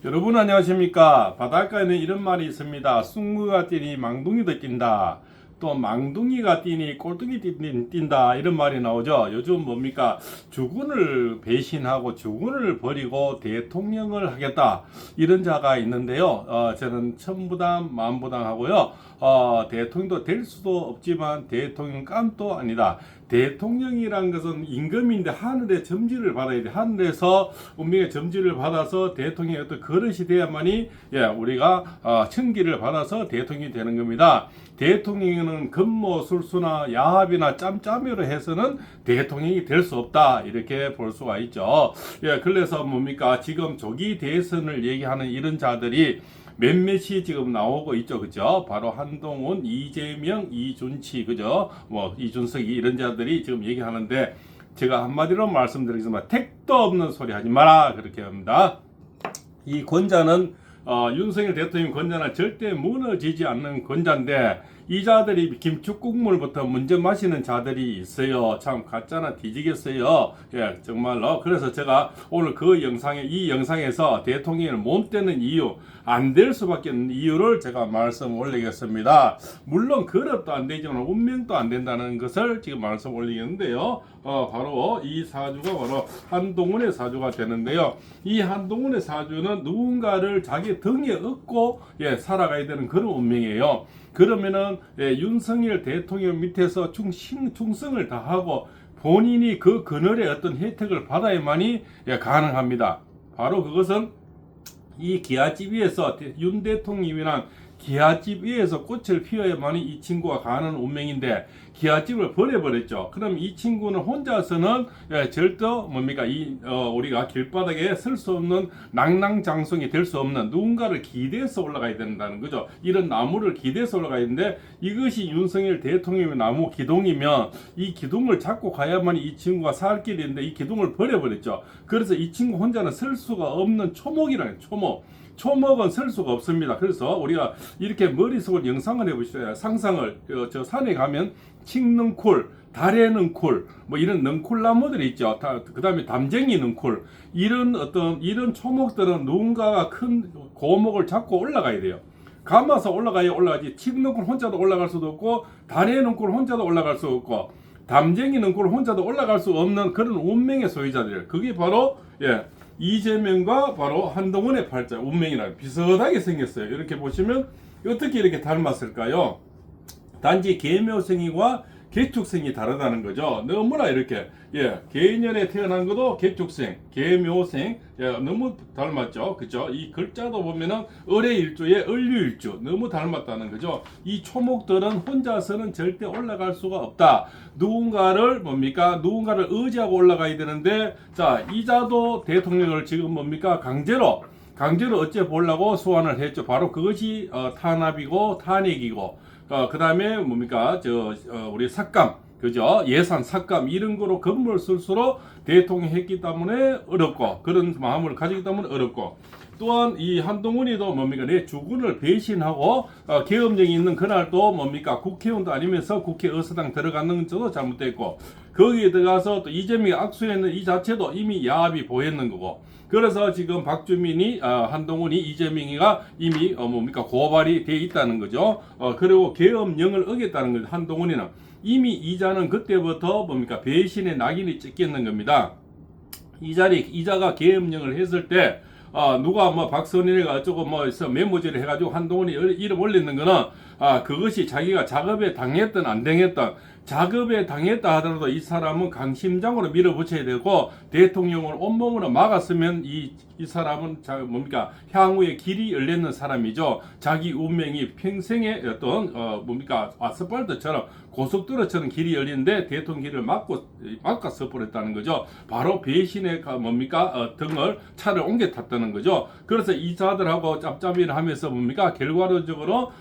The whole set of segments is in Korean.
여러분 안녕하십니까? 바닷가에는 이런 말이 있습니다. 숭구가 뛰니 망둥이도 뛴다. 또 망둥이가 뛰니 꼴뚜기 뛴다. 이런 말이 나오죠. 요즘 뭡니까? 주군을 배신하고 주군을 버리고 대통령을 하겠다. 이런 자가 있는데요. 저는 천부당 만부당하고요. 대통령도 될 수도 없지만 대통령 깜도 아니다. 대통령이란 것은 임금인데 하늘의 점지를 받아야 돼. 하늘에서 운명의 점지를 받아서 대통령의 어떤 그릇이 돼야만이 우리가 청기를 받아서 대통령이 되는 겁니다. 대통령은 금모술수나 야합이나 짬짬이로 해서는 대통령이 될 수 없다. 이렇게 볼 수가 있죠. 그래서 뭡니까? 지금 조기 대선을 얘기하는 이런 자들이 몇몇이 지금 나오고 있죠. 그죠? 바로 한동훈, 이재명, 이준치, 그죠? 이준석이 이런 자들이 지금 얘기하는데 제가 한마디로 말씀드리겠습니다. 택도 없는 소리 하지 마라. 그렇게 합니다. 이 권자는 윤석열 대통령 권자는 절대 무너지지 않는 권자인데 이 자들이 김치국물부터 먼저 마시는 자들이 있어요. 참 가짜나 뒤지겠어요. 정말로. 그래서 제가 오늘 이 영상에서 대통령을 못 되는 이유, 안 될 수밖에 없는 이유를 제가 말씀 올리겠습니다. 물론 그릇도 안 되지만 운명도 안 된다는 것을 지금 말씀 올리겠는데요. 바로 이 사주가 바로 한동훈의 사주가 되는데요. 이 한동훈의 사주는 누군가를 자기 등에 업고 살아가야 되는 그런 운명이에요. 그러면은 윤석열 대통령 밑에서 충성을 다하고 본인이 그 그늘의 어떤 혜택을 받아야만이 가능합니다. 바로 그것은 이 기아집 위에서 윤 대통령이란 기아집 위에서 꽃을 피워야만이 이 친구가 가는 운명인데 기아집을 버려버렸죠. 그럼 이 친구는 혼자서는 절대 뭡니까 우리가 길바닥에 설 수 없는 낭낭장성이 될 수 없는 누군가를 기대해서 올라가야 된다는 거죠. 이런 나무를 기대해서 올라가야 되는데 이것이 윤석열 대통령의 나무 기둥이면 이 기둥을 잡고 가야만 이 친구가 살 길인데 이 기둥을 버려버렸죠. 그래서 이 친구 혼자는 설 수가 없는 초목이라는 초목은 설 수가 없습니다. 그래서 우리가 이렇게 머릿속을 영상을 해보시죠. 상상을 저 산에 가면 칡능쿨, 달의 능쿨, 이런 능쿨나무들이 있죠. 그 다음에 담쟁이 능쿨, 이런 초목들은 누군가가 큰 고목을 잡고 올라가야 돼요. 감아서 올라가지. 칡능쿨 혼자도 올라갈 수도 없고, 달의 능쿨 혼자도 올라갈 수 없고, 담쟁이 능쿨 혼자도 올라갈 수 없는 그런 운명의 소유자들. 그게 바로 이재명과 바로 한동훈의 팔자 운명이랑 비슷하게 생겼어요. 이렇게 보시면 어떻게 이렇게 닮았을까요? 단지 계묘생과 개축생이 다르다는 거죠. 너무나 이렇게 개년에 태어난 것도 개축생, 계묘생 너무 닮았죠. 그죠? 이 글자도 보면은 을의일주에 을류일주 너무 닮았다는 거죠. 이 초목들은 혼자서는 절대 올라갈 수가 없다. 누군가를 의지하고 올라가야 되는데 자, 이자도 대통령을 지금 강제로 어째 보려고 소환을 했죠. 바로 그것이 탄압이고 탄핵이고 그 다음에 우리 삭감, 그죠? 예산 삭감, 이런 거로 건물 쓸수록 대통령이 했기 때문에 어렵고, 그런 마음을 가지기 때문에 어렵고, 또한 이 한동훈이도 내 주군을 배신하고, 계엄령이 있는 그날도 국회의원도 아니면서 국회의사당 들어가는 것도 잘못됐고, 거기에 들어가서 또 이재명이 악수했는 이 자체도 이미 야합이 보였는 거고, 그래서 지금 박주민이 한동훈이 이재명이가 이미 고발이 돼 있다는 거죠. 그리고 계엄령을 어겼다는 거죠. 한동훈이는 이미 이자는 그때부터 배신의 낙인이 찍혔는 겁니다. 이자가 계엄령을 했을 때 누가 박선인이가 어쩌고 메모지를 해가지고 한동훈이 이름 올리는 거는 그것이 자기가 작업에 당했든 안 당했든 작업에 당했다 하더라도 이 사람은 강심장으로 밀어붙여야 되고 대통령을 온몸으로 막았으면 이 사람은 향후에 길이 열리는 사람이죠. 자기 운명이 평생의 어떤 아스팔트처럼 고속도로처럼 길이 열리는데 대통령 길을 막아서 버렸다는 거죠. 바로 배신의 등을 차를 옮겨 탔다는 거죠. 그래서 이 자들하고 짭짭이를 하면서 결과론적으로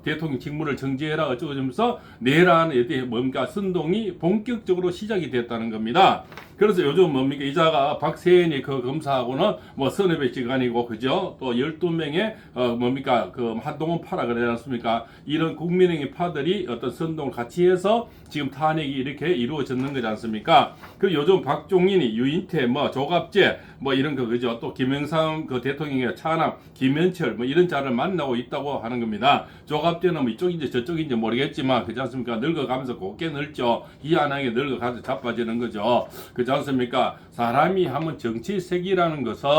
대통령 직무를 정지해라 어쩌고 하면서 내란에 대해 선동이 본격적으로 시작이 됐다는 겁니다. 그래서 요즘 뭡니까 이자가 박세현이 그 검사하고는 뭐 서너 배 시간이고 그죠? 또 12명의 뭡니까 그 한동훈 파라 그러지 않습니까? 이런 국민의힘 파들이 어떤 선동을 같이 해서 지금 탄핵이 이렇게 이루어졌는 거지 않습니까? 그 요즘 박종인이 유인태 뭐 조갑재 뭐 이런 거 그죠? 또 김영삼 그 대통령의 차남 김현철 뭐 이런 자를 만나고 있다고 하는 겁니다. 조갑재는 뭐 이쪽인지 저쪽인지 모르겠지만 그지 않습니까? 늙어가면서 곱게 늙죠. 희한하게 늙어가서 자빠지는 거죠. 그지 않습니까? 사람이 한번 정치색이라는 것은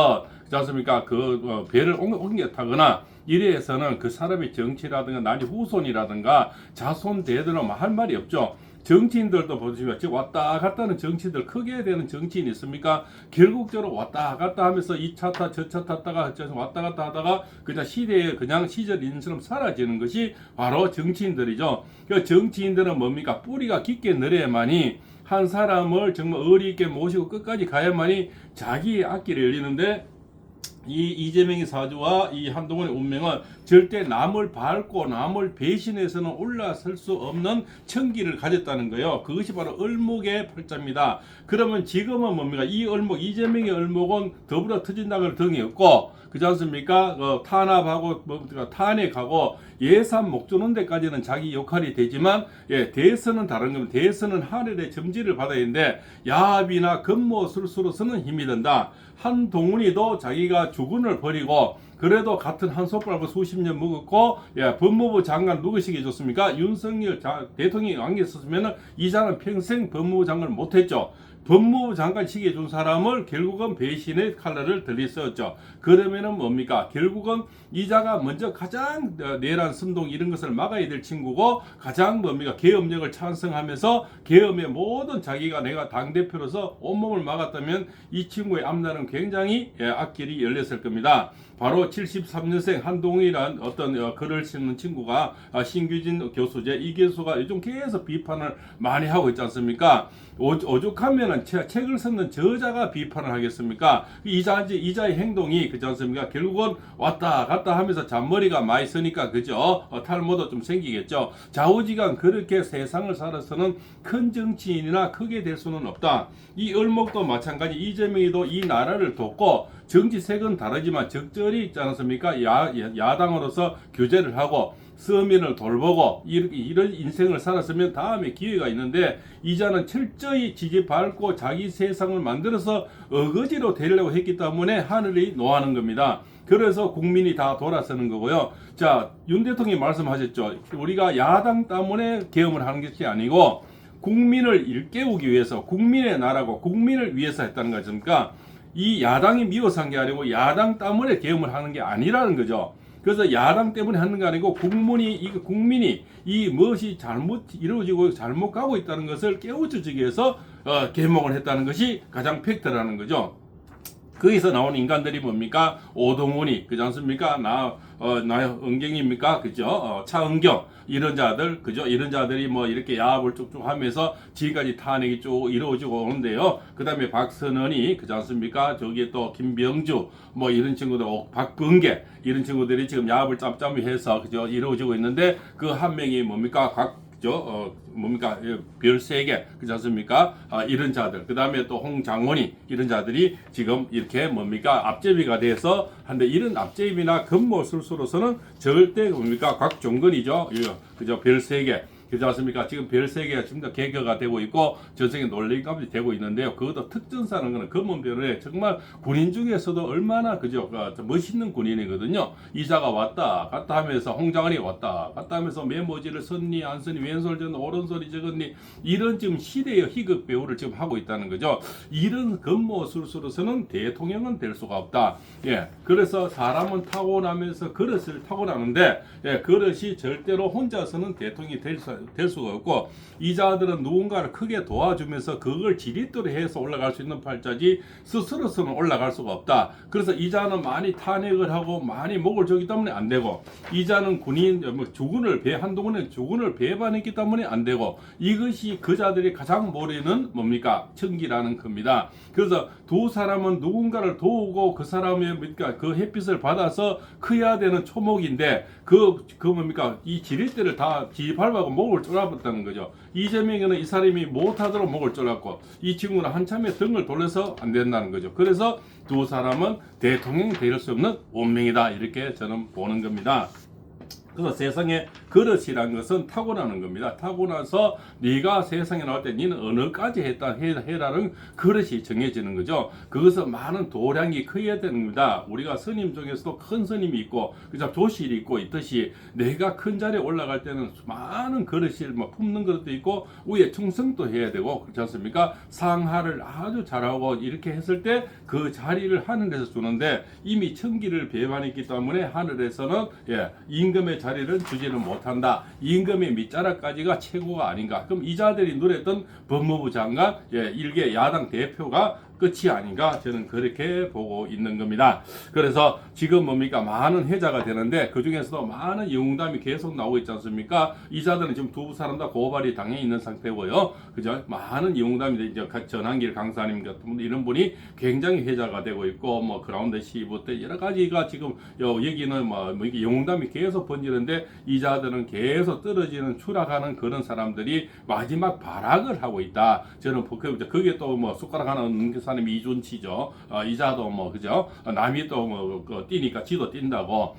그지 않습니까? 그 배를 옮겨 타거나 이래 해서는 그 사람의 정치라든가 나니 후손이라든가 자손 대대로 할 말이 없죠. 정치인들도 보시면 지금 왔다 갔다 하는 정치인들 크게 되는 정치인이 있습니까? 결국적으로 왔다 갔다 하면서 이 차 타 저 차 탔다가 왔다 갔다 하다가 그냥 시대에 그냥 시절 인처럼 사라지는 것이 바로 정치인들이죠. 그 정치인들은 뭡니까? 뿌리가 깊게 내려야만이 한 사람을 정말 의리 있게 모시고 끝까지 가야만이 자기의 앞길을 열리는데 이 이재명의 사주와 이 한동훈의 운명은 절대 남을 밟고 남을 배신해서는 올라설 수 없는 천기를 가졌다는 거예요. 그것이 바로 을목의 팔자입니다. 그러면 지금은 뭡니까? 이 을목, 이재명의 을목은 더불어 터진다는 등이 없고 그렇지 않습니까? 탄압하고 탄핵하고 예산 목조는 데까지는 자기 역할이 되지만 대선은 다른 겁니다. 대선은 하늘의 점지를 받아야 되는데 야합이나 급모술수로서는 힘이 든다. 한동훈이도 자기가 주군을 버리고 그래도 같은 한 솥밥을 수십 년 먹었고 법무부 장관 누구시게 줬습니까? 윤석열 대통령이 안겼었으면 이자는 평생 법무부 장관을 못했죠. 법무부 장관 시기에 준 사람을 결국은 배신의 칼날을 들이었죠. 그러면은 뭡니까? 결국은 이자가 먼저 가장 내란 선동 이런 것을 막아야 될 친구고 가장 뭡니까? 계엄력을 찬성하면서 계엄의 모든 자기가 내가 당대표로서 온몸을 막았다면 이 친구의 앞날은 굉장히 앞길이 열렸을 겁니다. 바로 73년생 한동훈이란 어떤 글을 쓰는 친구가 신규진 교수제 이 교수가 요즘 계속 비판을 많이 하고 있지 않습니까? 오죽하면은 책을 쓰는 저자가 비판을 하겠습니까? 이자의 행동이 그렇지 않습니까? 결국은 왔다 갔다 하면서 잔머리가 많이 쓰니까 그죠? 탈모도 좀 생기겠죠. 좌우지간 그렇게 세상을 살아서는 큰 정치인이나 크게 될 수는 없다. 이 을목도 마찬가지 이재명이도 이 나라를 돕고 정치색은 다르지만 적절히 있지 않습니까? 야당으로서 교제를 하고 서민을 돌보고 이런 인생을 살았으면 다음에 기회가 있는데 이자는 철저히 지지밟고 자기 세상을 만들어서 어거지로 되려고 했기 때문에 하늘이 노하는 겁니다. 그래서 국민이 다 돌아서는 거고요. 자, 윤 대통령이 말씀하셨죠. 우리가 야당 때문에 계엄을 하는 것이 아니고 국민을 일깨우기 위해서 국민의 나라고 국민을 위해서 했다는 거 아닙니까? 이 야당이 미워서 한 게 아니고 야당 때문에 계엄을 하는 게 아니라는 거죠. 그래서 야당 때문에 하는 게 아니고 국민이 이 무엇이 잘못 이루어지고 잘못 가고 있다는 것을 깨우쳐주기 위해서 계몽을 했다는 것이 가장 팩트라는 거죠. 거기서 나오는 인간들이 뭡니까? 오동훈이 그지 않습니까? 은경입니까? 그죠? 차은경 이런 자들 그죠? 이런 자들이 뭐 이렇게 야합을 쭉쭉 하면서 지금까지 탄핵이 쭉 이루어지고 오는데요. 그다음에 박선원이 그지 않습니까? 저기에 또 김병주 뭐 이런 친구들 박범계 이런 친구들이 지금 야합을 짬짬이해서 그죠? 이루어지고 있는데 그 한 명이 뭡니까? 뭡니까 별 3개 그렇지 않습니까? 이런 자들 그 다음에 또 홍장원이 이런 자들이 지금 이렇게 뭡니까 앞제비가 돼서 한데 이런 앞제비나 급모술수로서는 절대 뭡니까 곽종근이죠. 그죠 별 3개 그렇지 않습니까? 지금 별 3개가 지금 다 개교가 되고 있고 전세계 논리값이 되고 있는데요. 그것도 특전사는 거는 검은별에 정말 군인 중에서도 얼마나 그죠 멋있는 군인이거든요. 이자가 왔다 갔다 하면서 홍장원이 왔다 갔다 하면서 메모지를 썼니 안 썼니 왼손 전 오른손이 적었니 이런 지금 시대의 희극 배우를 지금 하고 있다는 거죠. 이런 근모술수로서는 대통령은 될 수가 없다. 그래서 사람은 타고나면서 그릇을 타고나는데 그릇이 절대로 혼자서는 대통령이 될 수가 없고 이자들은 누군가를 크게 도와주면서 그걸 지렛대로 해서 올라갈 수 있는 팔자지 스스로서는 올라갈 수가 없다. 그래서 이자는 많이 탄핵을 하고 많이 목을 줬기 때문에 안 되고 이자는 한동훈은 주군을 배반했기 때문에 안 되고 이것이 그자들이 가장 모르는 뭡니까 천기라는 겁니다. 그래서 두 사람은 누군가를 도우고 그 사람의 그 햇빛을 받아서 커야 되는 초목인데 뭡니까 이 지렛대를 다 지밟아고 목을 목을 졸라봤다는 거죠. 이재명에는 이 사람이 못하도록 목을 졸랐고 이 친구는 한참에 등을 돌려서 안 된다는 거죠. 그래서 두 사람은 대통령이 될 수 없는 운명이다 이렇게 저는 보는 겁니다. 그래서 세상에 그릇이라는 것은 타고나는 겁니다. 타고나서 네가 세상에 나올 때 너는 어느까지 해라는 그릇이 정해지는 거죠. 그것은 많은 도량이 커야 되는 겁니다. 우리가 스님 중에서도 큰 스님이 있고 그죠, 조실이 있고 있듯이 내가 큰 자리에 올라갈 때는 많은 그릇이 뭐 품는 그릇도 있고 위에 충성도 해야 되고 그렇지 않습니까? 상하를 아주 잘하고 이렇게 했을 때 그 자리를 하늘에서 주는데 이미 천기를 배반했기 때문에 하늘에서는 임금의 자리를 주지는 못한다. 임금의 밑자락까지가 최고가 아닌가. 그럼 이 자들이 누렸던 법무부 장관, 일개 야당 대표가 끝이 아닌가 저는 그렇게 보고 있는 겁니다. 그래서 지금 뭡니까 많은 해자가 되는데 그 중에서도 많은 영웅담이 계속 나오고 있지 않습니까? 이자들은 지금 두 사람 다 고발이 당해 있는 상태고요. 그죠? 많은 영웅담이 이제 전한길 강사님 같은 분 이런 분이 굉장히 해자가 되고 있고 뭐 그라운드 시부터 여러 가지가 지금 여기는 뭐 영웅담이 계속 번지는데 이자들은 계속 떨어지는 추락하는 그런 사람들이 마지막 발악을 하고 있다. 저는 그게 또 뭐 숟가락 하나 얹는 사람이 이준치죠. 이자도 뭐 그죠? 남이 또 뭐 뛰니까 지도 뛴다고.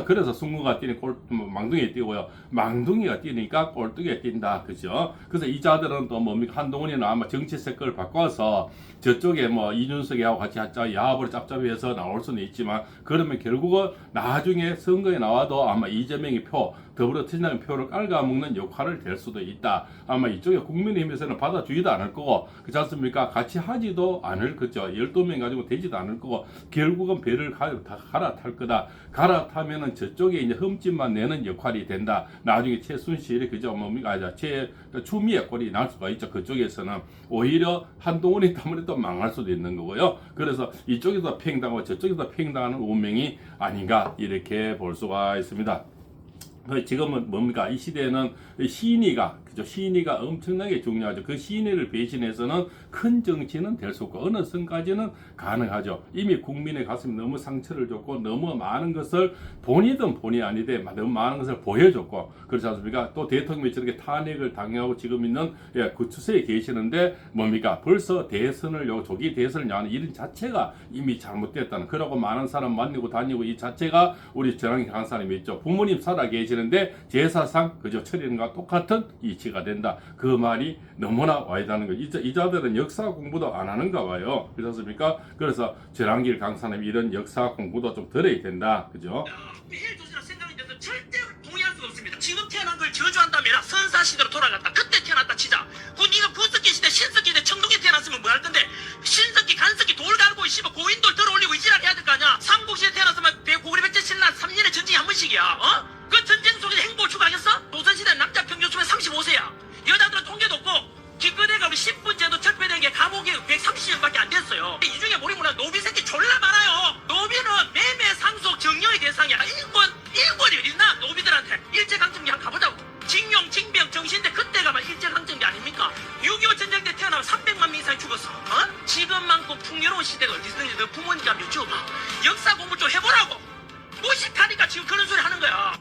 그래서 승무가 뛰니 망둥이에 뛰고요. 망둥이가 뛰니까 꼴뚜기에 뛴다. 그죠? 그래서 이자들은 또 뭡니까 한동훈이는 아마 정치 색깔을 바꿔서 저쪽에 뭐 이준석이하고 같이 야합을 짭짭해서 나올 수는 있지만 그러면 결국은 나중에 선거에 나와도 아마 이재명이 더불어민주당 표를 깔아먹는 역할을 될 수도 있다. 아마 이쪽에 국민의힘에서는 받아주지도 않을 거고 그렇지 않습니까? 같이 하지도 않을 거죠. 12명 가지고 되지도 않을 거고 결국은 배를 다 갈아탈 거다. 갈아타면은 저쪽에 이제 흠집만 내는 역할이 된다. 나중에 최순실이 그죠? 뭡니까? 추미애 꼴이 날 수가 있죠. 그쪽에서는 오히려 한동훈이 때문에 또 망할 수도 있는 거고요. 그래서 이쪽에서 팽당하고 저쪽에서 팽당하는 운명이 아닌가 이렇게 볼 수가 있습니다. 지금은 뭡니까? 이 시대에는 시인이가 엄청나게 중요하죠. 그 시인을 배신해서는 큰 정치는 될 수 없고 어느 선까지는 가능하죠. 이미 국민의 가슴에 너무 상처를 줬고 너무 많은 것을 본이든 본이 아니되 너무 많은 것을 보여줬고 그렇지 않습니까? 또 대통령이 저렇게 탄핵을 당하고 지금 있는 그 추세에 계시는데 뭡니까? 벌써 조기 대선을 여는 이런 자체가 이미 잘못됐다는 그러고 많은 사람 만나고 다니고 이 자체가 우리 전환기 강사님이 있죠. 부모님 살아 계시는데 제사상 그저 처리는과 똑같은 이치가 된다. 그 말이 너무나 와이다는 거죠. 이자들은 역사 공부도 안 하는가 봐요. 그렇습니까? 그래서 전환길 강사님 이런 역사 공부도 좀 들어야 된다. 그죠? 매일 도시락 생각이 돼서 절대 동의할 수가 없습니다. 지금 태어난 걸 저주한다면 선사 시대로 돌아갔다. 그때 태어났다 치자. 네가 구석기 시대, 신석기 시대, 청동기 태어났으면 뭐 할 건데 신석기, 간석기 돌 갈고 씹어 고인돌 들어올리고 이지랄 해야 될 거 아니야. 삼국시대 태어났으면 고구려 백제 신라 3년의 전쟁이 한 번씩이야. 그 전쟁 속에서 행복을 추구하겠어? 조선시대 남자 평균 수명 35세야. 여자들은 통계도 없고 기껏해가 우리 10분째도 적배된 게 감옥이 130년밖에 안 됐어요. 이 중에 모르면 노비 새끼 졸라 많아요. 노비는 매매 상속 정령의 대상이야. 일본이 어딨나? 노비들한테 일제강점기 한번 가보자고. 징용, 징병, 정신대 그때 가면 일제강점기 아닙니까? 6.25 전쟁 때 태어나면 300만 명 이상이 죽었어. 지금만큼 풍요로운 시대가 어디서든지 너 부모님께 한번 여쭤봐. 역사 공부 좀 해보라고. 무식하니까 지금 그런 소리 하는 거야.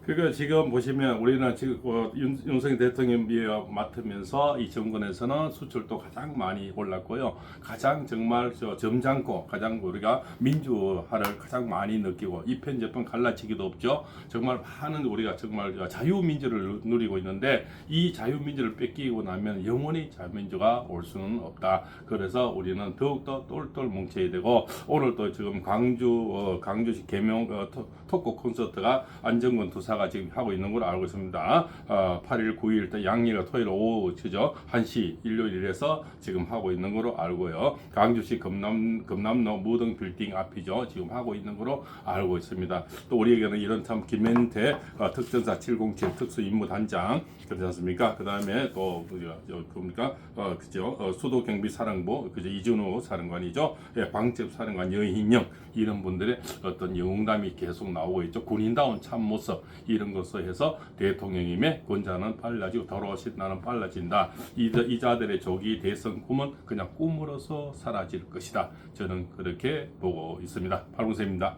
그거 지금 보시면 우리는 지금 윤석열 대통령이 맡으면서 이 정권에서는 수출도 가장 많이 올랐고요. 가장 정말 점잖고 가장 우리가 민주화를 가장 많이 느끼고 이편저편 갈라치기도 없죠. 정말 많은 우리가 정말 자유민주를 누리고 있는데 이 자유민주를 뺏기고 나면 영원히 자유민주가 올 수는 없다. 그래서 우리는 더욱더 똘똘 뭉쳐야 되고 오늘 또 지금 광주시 개명 토크 콘서트가 안정권 투사가 지금 하고 있는 걸로 알고 있습니다. 8일, 9일, 양일과 토요일 오후 그죠? 1시 일요일에서 지금 하고 있는 걸로 알고요. 광주시 금남로 무등 빌딩 앞이죠. 지금 하고 있는 걸로 알고 있습니다. 또 우리에게는 이런 참 김현태 특전사 707 특수임무단장 그렇지 않습니까? 그 다음에 또 뭡니까? 그죠? 수도경비사령부 그죠? 이준호 사령관이죠. 방첩 사령관 여인영 이런 분들의 어떤 영웅담이 계속 나오고 있죠. 군인다운 참 모습 이런 것을 해서 대통령님의 권자는 빨라지고 돌아오신 나는 빨라진다. 이자들의 조기 대선 꿈은 그냥 꿈으로서 사라질 것이다. 저는 그렇게 보고 있습니다. 팔공세입니다.